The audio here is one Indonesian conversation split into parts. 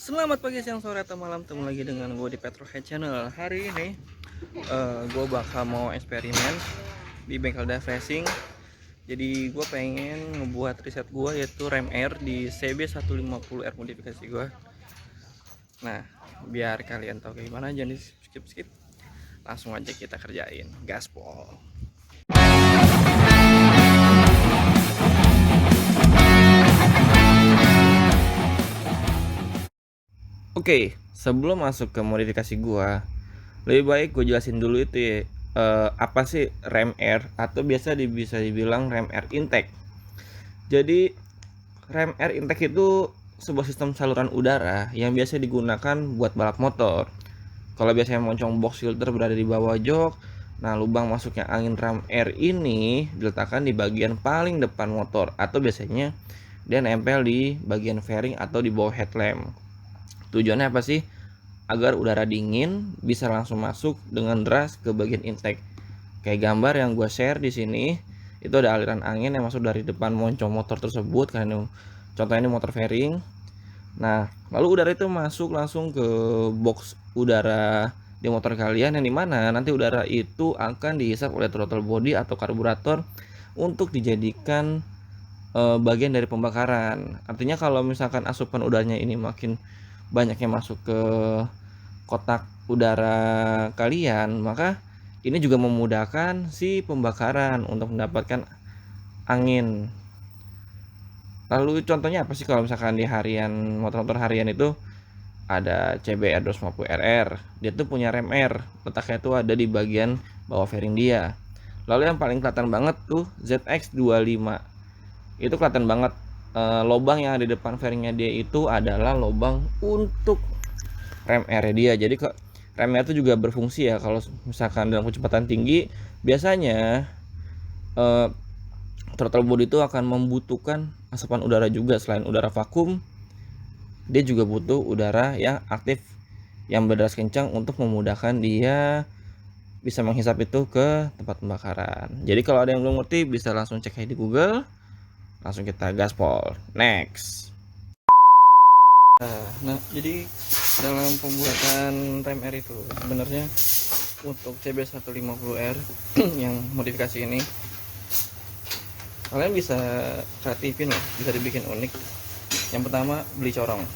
Selamat pagi, siang, sore, atau malam. Ketemu lagi dengan gue di Petrolhead Channel. Hari ini gue bakal mau eksperimen di bengkel DAF Racing. Jadi gue pengen ngebuat riset gue, yaitu rem air di CB150R modifikasi gue. Nah, biar kalian tahu kayak gimana, jangan di skip. Langsung aja kita kerjain, gaspol. Oke, sebelum masuk ke modifikasi gua, lebih baik gue jelasin dulu itu ya, apa sih rem air, atau bisa dibilang rem air intake. Jadi rem air intake itu sebuah sistem saluran udara yang biasa digunakan buat balap motor. Kalau biasanya moncong box filter berada di bawah jok, nah lubang masuknya angin rem air ini diletakkan di bagian paling depan motor, atau biasanya dia nempel di bagian fairing atau di bawah headlamp. Tujuannya apa sih? Agar udara dingin bisa langsung masuk dengan deras ke bagian intake. Kayak gambar yang gue share di sini, itu ada aliran angin yang masuk dari depan moncong motor tersebut, karena contohnya ini motor fairing. Nah, lalu udara itu masuk langsung ke box udara di motor kalian, yang dimana nanti udara itu akan dihisap oleh throttle body atau karburator untuk dijadikan bagian dari pembakaran. Artinya kalau misalkan asupan udaranya ini makin banyaknya masuk ke kotak udara kalian, maka ini juga memudahkan si pembakaran untuk mendapatkan angin. Lalu contohnya apa sih kalau misalkan di harian, motor-motor harian itu ada CBR 250RR, dia tuh punya rem air, letaknya tuh ada di bagian bawah fairing dia. Lalu yang paling kelihatan banget tuh ZX25, itu kelihatan banget lubang yang ada di depan fairingnya dia itu adalah lubang untuk rem air dia. Jadi rem air itu juga berfungsi ya kalau misalkan dalam kecepatan tinggi, biasanya throttle body itu akan membutuhkan asupan udara juga. Selain udara vakum, dia juga butuh udara yang aktif yang berderas kencang untuk memudahkan dia bisa menghisap itu ke tempat pembakaran. Jadi kalau ada yang belum ngerti bisa langsung cek di Google. Langsung kita gaspol. Next. Nah, jadi dalam pembuatan rem air itu sebenarnya untuk CB150R yang modifikasi ini, kalian bisa kreatifin lah, bisa dibikin unik. Yang pertama, beli corong.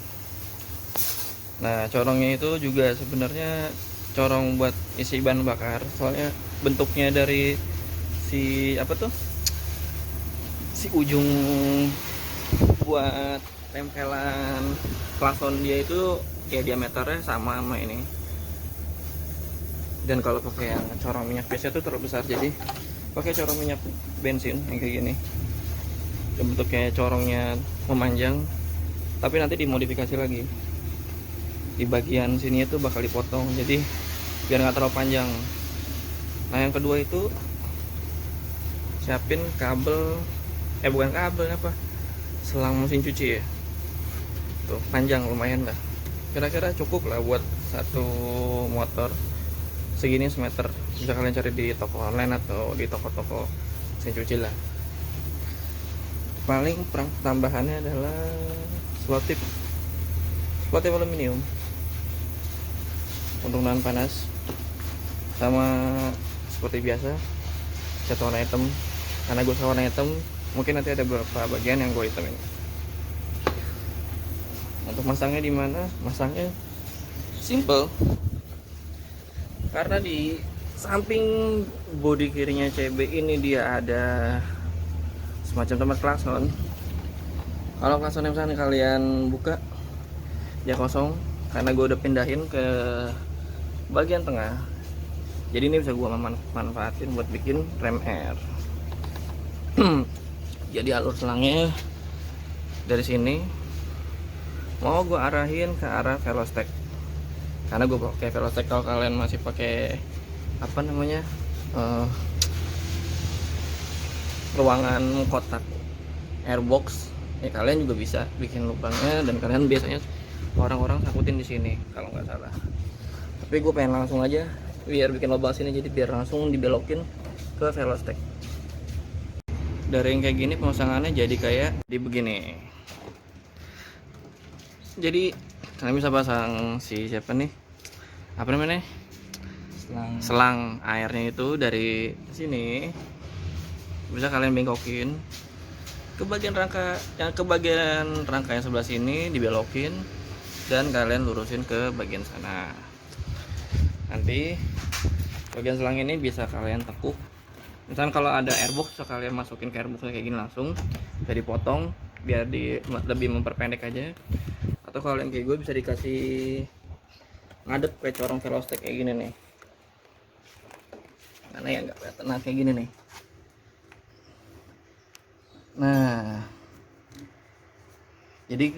Nah, corongnya itu juga sebenarnya corong buat isi bahan bakar, soalnya bentuknya dari si ujung buat tempelan plafon dia itu kayak diameternya sama ini. Dan kalau pakai yang corong minyak biasa itu terlalu besar, jadi pakai corong minyak bensin yang kayak gini. Dan bentuknya corongnya memanjang, tapi nanti dimodifikasi lagi. Di bagian sini itu bakal dipotong, jadi biar nggak terlalu panjang. Nah, yang kedua itu siapin kabel, bukan kabel, selang mesin cuci ya. Tuh panjang, lumayan lah, kira-kira cukup lah buat satu motor segini, semeter. Bisa kalian cari di toko online atau di toko-toko mesin cuci lah. Paling tambahannya adalah slot tip aluminium untuk nahan panas, sama seperti biasa cat warna hitam. Karena gue warna hitam, mungkin nanti ada beberapa bagian yang gue hitamin. Untuk masangnya di mana? Masangnya simple, karena di samping bodi kirinya CB ini dia ada semacam tempat klakson. Kalau klaksonnya misalnya kalian buka, dia kosong, karena gue udah pindahin ke bagian tengah. Jadi ini bisa gue manfaatin buat bikin rem air. Jadi alur selangnya dari sini mau gue arahin ke arah velostek, karena gue pakai velostek. Kalau kalian masih pakai ruangan kotak airbox ya, kalian juga bisa bikin lubangnya, dan kalian biasanya orang-orang sangkutin di sini kalau nggak salah. Tapi gue pengen langsung aja biar bikin lubang sini, jadi biar langsung dibelokin ke velostek. Dari yang kayak gini pemasangannya jadi kayak di begini. Jadi Kalian bisa pasang si siapa nih, apa namanya, selang airnya itu dari sini bisa kalian bengkokin ke bagian rangka yang sebelah sini, dibelokin dan kalian lurusin ke bagian sana. Nanti bagian selang ini bisa kalian tekuk. Misalkan kalau ada airbox bisa kalian masukin ke airboxnya kayak gini langsung, bisa dipotong biar lebih memperpendek aja. Atau kalau yang kayak gue bisa dikasih ngadep kayak corong velostek kayak gini nih. Mana ya nggak kelihatan, nah kayak gini nih. Nah, jadi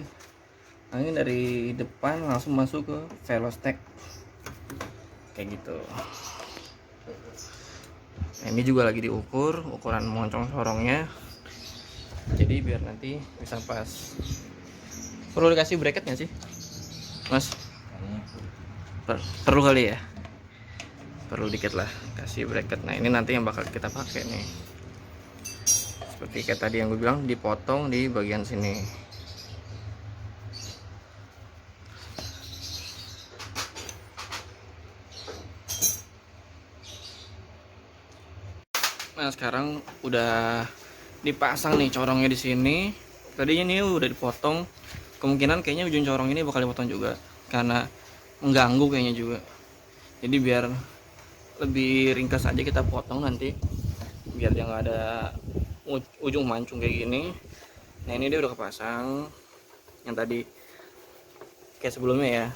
angin dari depan langsung masuk ke velostek kayak gitu. Nah, ini juga lagi diukur ukuran moncong sorongnya, jadi biar nanti bisa pas. Perlu dikasih bracket nggak sih, Mas? Perlu kali ya, perlu dikit lah kasih bracket. Nah ini nanti yang bakal kita pakai nih, seperti kayak tadi yang gue bilang, dipotong di bagian sini. Nah sekarang udah dipasang nih corongnya di sini. Tadinya nih udah dipotong, kemungkinan kayaknya ujung corong ini bakal dipotong juga karena mengganggu kayaknya juga. Jadi biar lebih ringkas aja kita potong nanti, biar dia nggak ada ujung mancung kayak gini. Nah ini dia udah kepasang yang tadi kayak sebelumnya ya.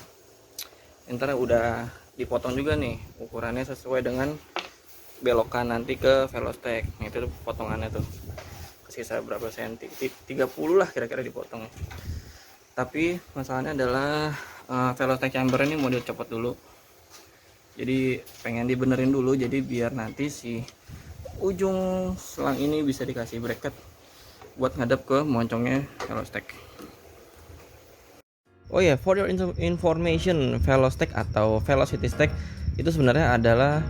Ntar udah dipotong juga nih ukurannya sesuai dengan belokan nanti ke velostek. Nah itu potongannya tuh sisa berapa senti, 30 lah kira-kira dipotong. Tapi masalahnya adalah velostek chamber ini mau dicopot dulu, jadi pengen dibenerin dulu, jadi biar nanti si ujung selang ini bisa dikasih bracket buat ngadep ke moncongnya velostek. Oh ya, for your information, velostek atau velocity stack itu sebenarnya adalah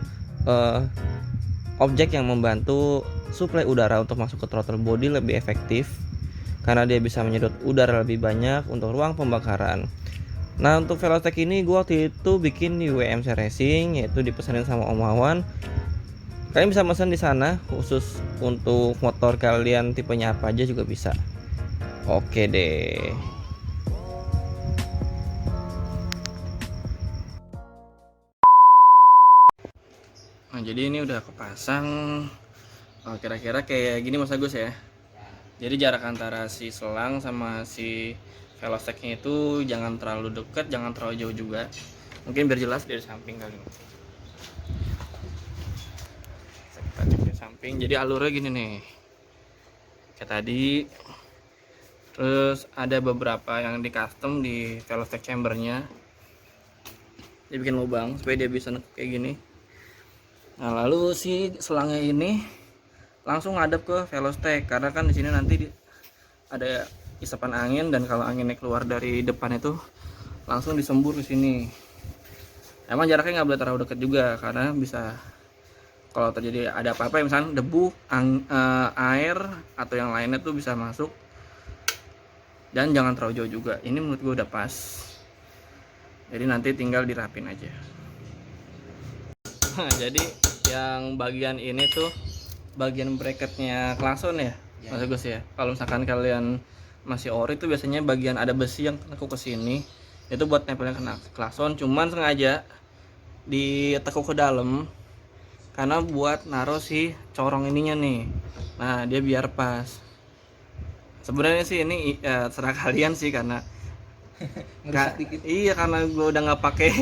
objek yang membantu suplai udara untuk masuk ke throttle body lebih efektif karena dia bisa menyedot udara lebih banyak untuk ruang pembakaran. Nah untuk velostek ini gue waktu itu bikin di WMC Racing, yaitu dipesanin sama Om Wawan. Kalian bisa pesan di sana, khusus untuk motor kalian tipenya apa aja juga bisa. Oke deh. Nah jadi ini udah kepasang, kira-kira kayak gini Mas Agus ya. Jadi jarak antara si selang sama si velosteknya itu jangan terlalu dekat, jangan terlalu jauh juga. Mungkin biar jelas dari samping kali. Kita cek dari samping. Jadi alurnya gini nih, kayak tadi. Terus ada beberapa yang di custom di velostek chambernya. Dia bikin lubang supaya dia bisa nekuk kayak gini. Nah lalu si selangnya ini langsung ngadep ke velostek karena kan di sini nanti ada isapan angin, dan kalau anginnya keluar dari depan itu langsung disembur ke sini. Emang jaraknya nggak boleh terlalu dekat juga karena bisa kalau terjadi ada apa-apa misalnya debu, air atau yang lainnya tuh bisa masuk, dan jangan terlalu jauh juga. Ini menurut gue udah pas, jadi nanti tinggal dirapin aja. Jadi yang bagian ini tuh bagian bracketnya klakson ya, Mas Agus ya. Kalau misalkan kalian masih ori tuh biasanya bagian ada besi yang tekuk ke sini, itu buat nempelnya kena klakson. Cuman sengaja ditekuk ke dalam karena buat naruh si corong ininya nih. Nah dia biar pas. Sebenarnya sih ini serah kalian sih, karena iya karena gue udah nggak pakai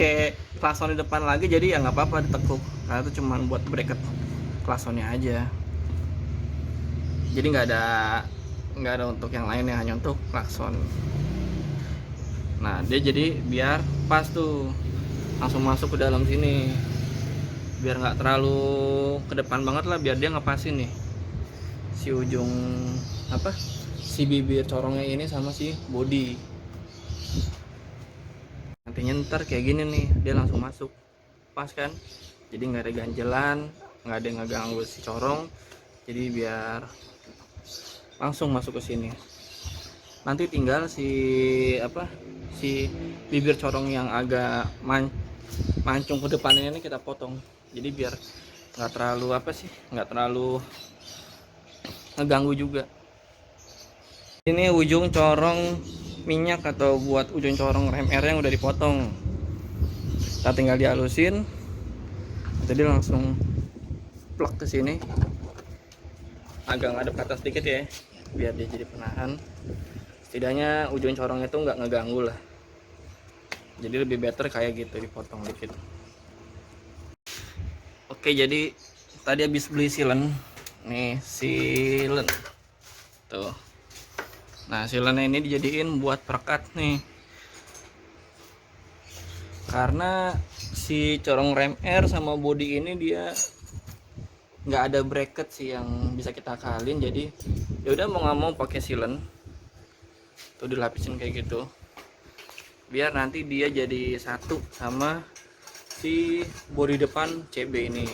klakson di depan lagi, jadi ya nggak apa-apa ditekuk karena itu cuma buat bracket klaksonnya aja, jadi nggak ada untuk yang lain, hanya untuk klakson. Nah dia jadi biar pas tuh langsung masuk ke dalam sini, biar nggak terlalu ke depan banget lah, biar dia ngepasin nih si ujung si bibir corongnya ini sama si body. Nantinya ntar kayak gini nih, dia langsung masuk pas kan, jadi nggak ada ganjelan, nggak ada yang ngeganggu si corong, jadi biar langsung masuk ke sini. Nanti tinggal si bibir corong yang agak mancung ke depan ini kita potong. Jadi biar nggak terlalu nggak terlalu ngeganggu juga. Ini ujung corong minyak atau buat ujung corong rem R yang udah dipotong. Kita tinggal dihalusin. Jadi langsung plug ke sini. Agak ngadep ke atas sedikit ya, biar dia jadi penahan. Setidaknya ujung corong itu nggak ngeganggu lah. Jadi lebih better kayak gitu, dipotong dikit. Oke, jadi tadi habis beli silen. Nih, silen. Tuh. Nah, silennya ini dijadiin buat perekat nih. Karena si corong rem R sama body ini dia nggak ada bracket sih yang bisa kita akalin, jadi ya udah mau nggak mau pakai silen. Tuh dilapisin kayak gitu. Biar nanti dia jadi satu sama si bodi depan CB ini.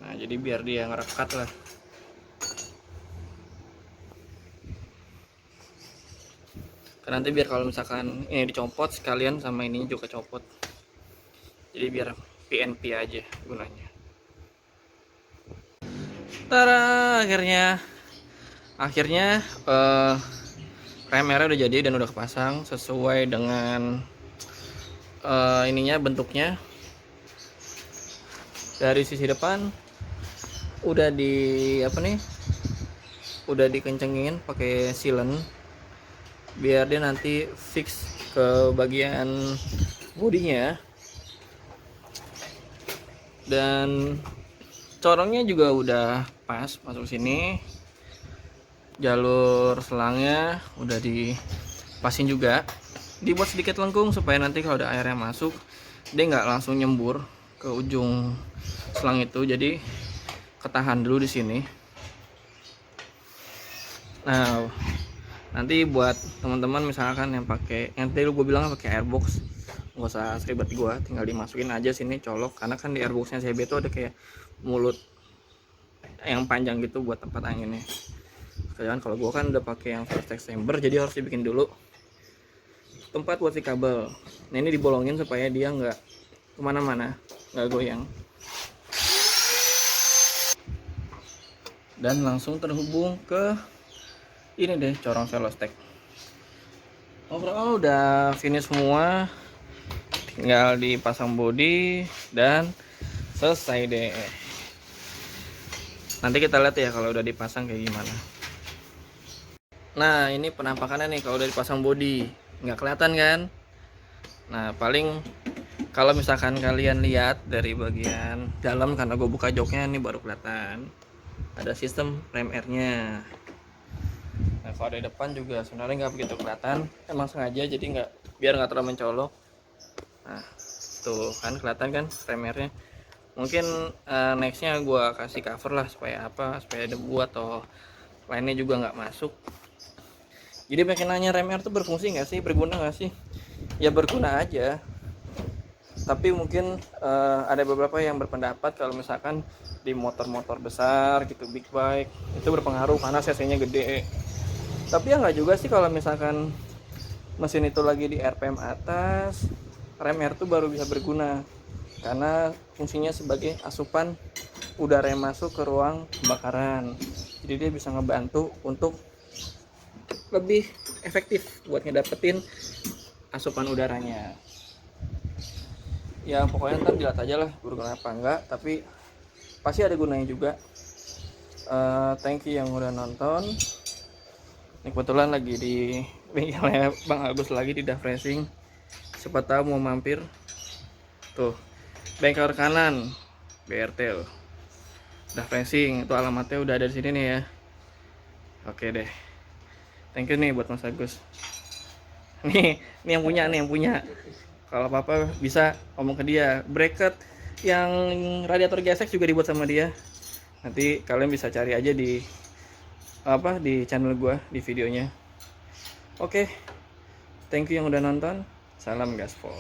Nah, jadi biar dia ngerekat lah. Karena nanti biar kalau misalkan ini dicopot sekalian sama ini juga copot. Jadi biar PNP aja gunanya. Tara, akhirnya rem merah udah jadi dan udah kepasang sesuai dengan ininya, bentuknya. Dari sisi depan udah udah dikencengin pakai silen biar dia nanti fix ke bagian bodinya. Dan corongnya juga udah pas masuk sini. Jalur selangnya udah dipasin juga, dibuat sedikit lengkung supaya nanti kalau ada airnya masuk dia nggak langsung nyembur ke ujung selang itu, jadi ketahan dulu di sini. Nah, nanti buat teman-teman misalkan yang tadi gue bilang pakai airbox, nggak usah seribet gue, tinggal dimasukin aja sini, colok. Karena kan di airboxnya CB itu ada kayak mulut yang panjang gitu buat tempat anginnya. Kalian kalau gue kan udah pakai yang first chamber, jadi harus dibikin dulu tempat buat si kabel. Nah, ini dibolongin supaya dia nggak kemana-mana, nggak goyang. Dan langsung terhubung ke ini deh, corong selostek. Overall udah finish semua, tinggal dipasang body dan selesai deh. Nanti kita lihat ya kalau udah dipasang kayak gimana. Nah, ini penampakannya nih kalau udah dipasang body. Nggak kelihatan kan? Nah, paling kalau misalkan kalian lihat dari bagian dalam, karena gue buka joknya, ini baru kelihatan ada sistem rem R nya. Nah, kalau dari depan juga sebenarnya nggak begitu kelihatan, emang sengaja jadi biar nggak terlalu mencolok. Nah, tuh kan kelihatan kan rem R nya. Mungkin nextnya gue kasih cover lah, supaya debu atau lainnya juga nggak masuk. Jadi pengen nanya, rem R tuh berfungsi nggak sih, berguna nggak sih? Ya berguna aja. Tapi mungkin ada beberapa yang berpendapat kalau misalkan di motor-motor besar gitu, big bike, itu berpengaruh karena cc-nya gede. Tapi ya nggak juga sih, kalau misalkan mesin itu lagi di RPM atas, rem R tuh baru bisa berguna. Karena fungsinya sebagai asupan udara yang masuk ke ruang pembakaran. Jadi dia bisa ngebantu untuk lebih efektif buat ngedapetin asupan udaranya. Ya pokoknya ntar dilihat aja lah berguna apa enggak, tapi pasti ada gunanya juga. Thank you yang udah nonton. Ini kebetulan lagi di bengkelnya Bang Agus, lagi di Daft Racing. Siapa tahu mau mampir. Tuh, bengkel kanan BRT loh, Daft Racing, itu alamatnya udah ada di sini nih ya. Oke deh, thank you nih buat Mas Agus. Nih yang punya. Kalau apa-apa bisa ngomong ke dia. Bracket yang radiator gesek juga dibuat sama dia. Nanti kalian bisa cari aja di channel gua, di videonya. Oke, thank you yang udah nonton. Salam gaspol.